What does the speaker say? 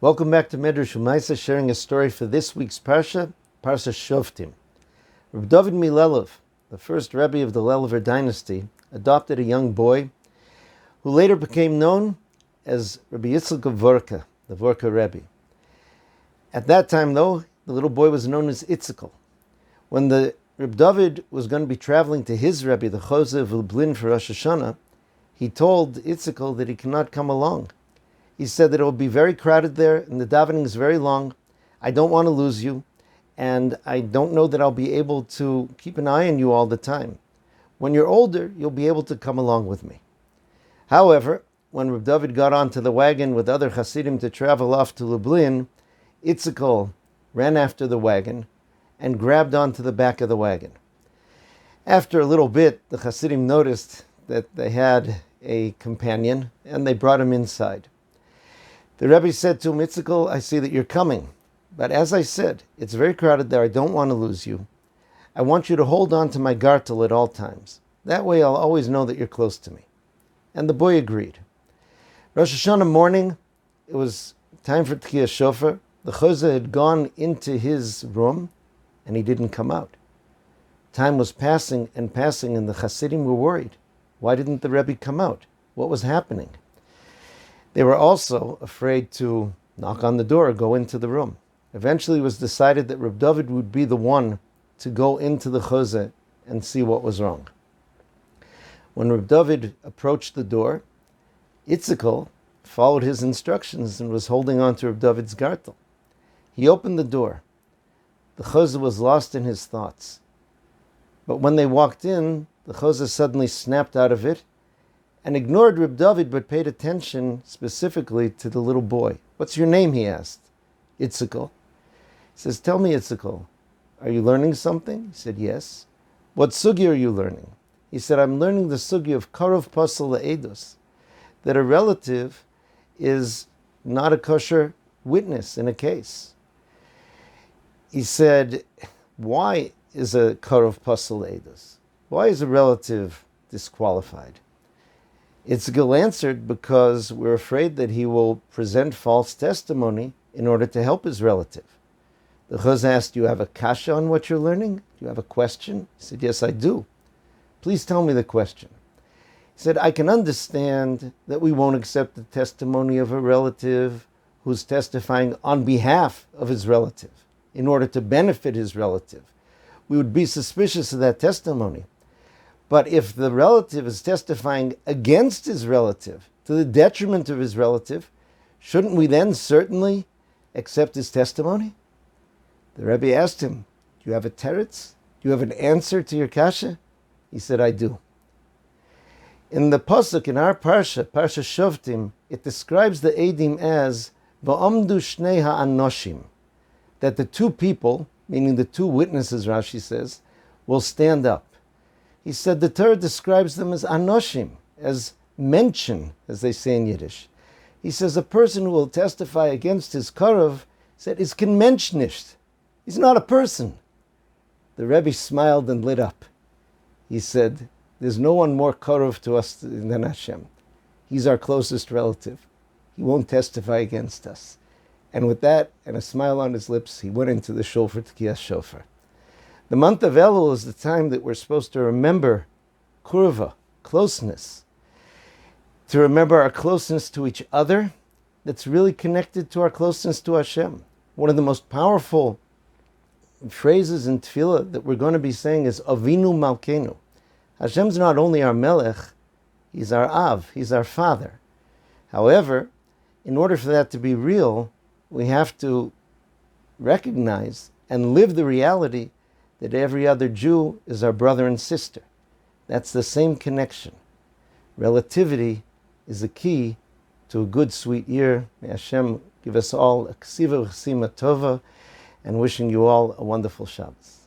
Welcome back to Medrash Umaisa, sharing a story for this week's Parshas Shoftim. Rebbe David Milelov, the first Rebbe of the Lelever dynasty, adopted a young boy who later became known as Rebbe Yitzchok of Vorke, the Vorker Rebbe. At that time, though, the little boy was known as Yitzchok. When the Rebbe David was going to be traveling to his Rebbe, the Chozeh of Lublin, for Rosh Hashana, he told Yitzchok that he cannot come along. He said that it will be very crowded there, and the davening is very long. I don't want to lose you, and I don't know that I'll be able to keep an eye on you all the time. When you're older, you'll be able to come along with me. However, when Rebbe David got onto the wagon with other Hasidim to travel off to Lublin, Yitzchok ran after the wagon and grabbed onto the back of the wagon. After a little bit, the Hasidim noticed that they had a companion, and they brought him inside. The Rebbe said to him, Yitzchok, I see that you're coming. But as I said, it's very crowded there. I don't want to lose you. I want you to hold on to my gartel at all times. That way I'll always know that you're close to me. And the boy agreed. Rosh Hashanah morning, it was time for Tkiyah Shofar. The Chozeh had gone into his room, and he didn't come out. Time was passing, and the Hasidim were worried. Why didn't the Rebbe come out? What was happening? They were also afraid to knock on the door or go into the room. Eventually it was decided that Rebbe David would be the one to go into the Chozeh and see what was wrong. When Rebbe David approached the door, Yitzchok followed his instructions and was holding on to Rebbe David's gartel. He opened the door. The Chozeh was lost in his thoughts. But when they walked in, the Chozeh suddenly snapped out of it and ignored Rebbe David, but paid attention specifically to the little boy. What's your name, he asked. Yitzchok. He says, tell me, Yitzchok, are you learning something? He said, yes. What sugi are you learning? He said, I'm learning the sugi of karov pasal le'edus, that a relative is not a kosher witness in a case. He said, why is a karov pasal le'edus? Why is a relative disqualified? Yitzchok answered, because we're afraid that he will present false testimony in order to help his relative. The Chozeh asked, do you have a kasha on what you're learning? Do you have a question? He said, yes, I do. Please tell me the question. He said, I can understand that we won't accept the testimony of a relative who's testifying on behalf of his relative in order to benefit his relative. We would be suspicious of that testimony. But if the relative is testifying against his relative, to the detriment of his relative, shouldn't we then certainly accept his testimony? The Rebbe asked him, do you have a teretz? Do you have an answer to your kasha? He said, I do. In the pasuk in our Parshas Shoftim, it describes the Eidim as Va'amdu shnei ha'anoshim, that the two people, meaning the two witnesses, Rashi says, will stand up. He said the Torah describes them as anoshim, as mention, as they say in Yiddish. He says a person who will testify against his karov said is kein mensch nicht. He's not a person. The Rebbe smiled and lit up. He said, there's no one more karov to us than Hashem. He's our closest relative. He won't testify against us. And with that, and a smile on his lips, he went into the shul for Tkiyah Shofar. The month of Elul is the time that we're supposed to remember kurva, closeness, to remember our closeness to each other that's really connected to our closeness to Hashem. One of the most powerful phrases in Tefillah that we're going to be saying is Avinu Malkeinu. Hashem's not only our Melech, He's our Av, He's our Father. However, in order for that to be real, we have to recognize and live the reality that every other Jew is our brother and sister. That's the same connection. Relativity is the key to a good, sweet year. May Hashem give us all a ksiva v'chsima tova, and wishing you all a wonderful Shabbos.